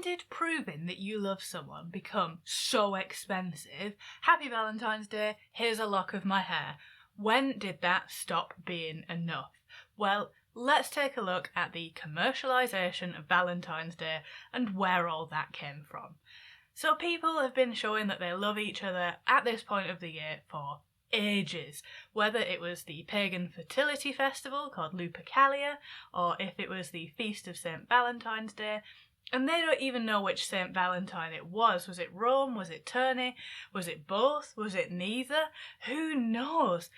When did proving that you love someone become so expensive? Happy Valentine's Day, here's a lock of my hair. When did that stop being enough? Well, let's take a look at the commercialization of Valentine's Day and where all that came from. So people have been showing that they love each other at this point of the year for ages, whether it was the pagan fertility festival called Lupercalia, or if it was the feast of St. Valentine's Day. And they don't even know which St. Valentine it was. Was it Rome? Was it Tournai? Was it both? Was it neither? Who knows?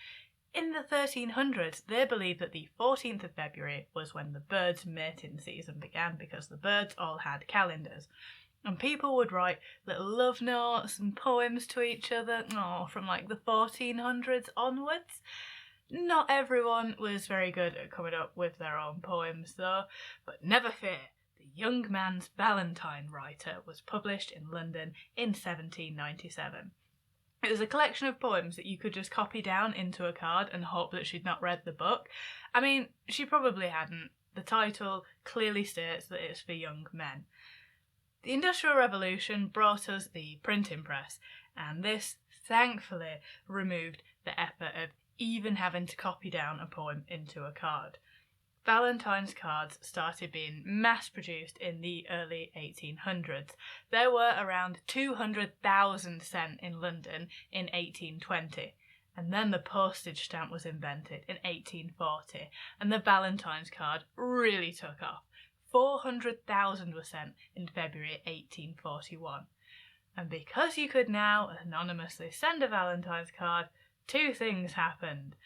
In the 1300s, they believed that the 14th of February was when the birds' mating season began, because the birds all had calendars. And people would write little love notes and poems to each other, from like the 1400s onwards. Not everyone was very good at coming up with their own poems though, but never fear. The Young Man's Valentine Writer was published in London in 1797. It was a collection of poems that you could just copy down into a card and hope that she'd not read the book. I mean, she probably hadn't. The title clearly states that it's for young men. The Industrial Revolution brought us the printing press, and this thankfully removed the effort of even having to copy down a poem into a card. Valentine's cards started being mass-produced in the early 1800s. There were around 200,000 sent in London in 1820. And then the postage stamp was invented in 1840, and the Valentine's card really took off. 400,000 were sent in February 1841. And because you could now anonymously send a Valentine's card, two things happened.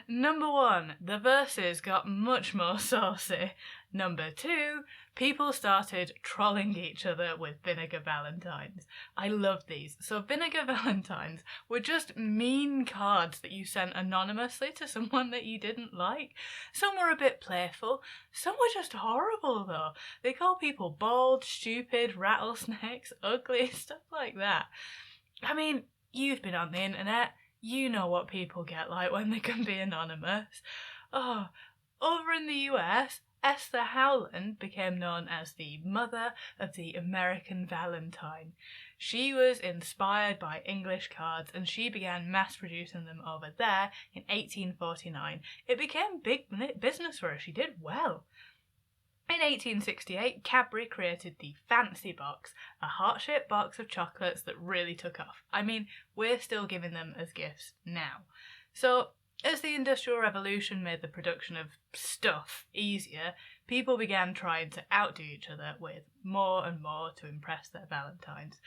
Number one, the verses got much more saucy. Number two, people started trolling each other with vinegar valentines. I love these. So vinegar valentines were just mean cards that you sent anonymously to someone that you didn't like. Some were a bit playful, some were just horrible though. They call people bald, stupid, rattlesnakes, ugly, stuff like that. I mean, you've been on the internet. You know what people get like when they can be anonymous. Over in the US, Esther Howland became known as the mother of the American Valentine. She was inspired by English cards and she began mass producing them over there in 1849. It became big business for her. She did well. In 1868, Cadbury created the Fancy Box, a heart-shaped box of chocolates that really took off. I mean, we're still giving them as gifts now. So, as the Industrial Revolution made the production of stuff easier, people began trying to outdo each other with more and more to impress their Valentines.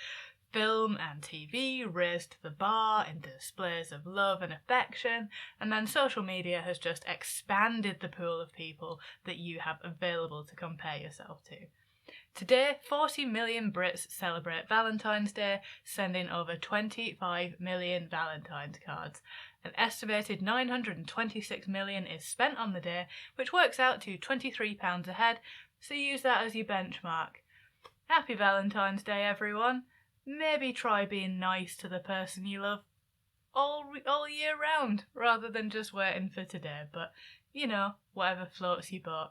Film and TV raised the bar in displays of love and affection, and then social media has just expanded the pool of people that you have available to compare yourself to. Today, 40 million Brits celebrate Valentine's Day, sending over 25 million Valentine's cards. An estimated 926 million is spent on the day, which works out to £23 a head, so use that as your benchmark. Happy Valentine's Day, everyone! Maybe try being nice to the person you love all year round, rather than just waiting for today, but, whatever floats your boat.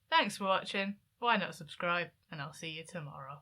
Thanks for watching, why not subscribe, and I'll see you tomorrow.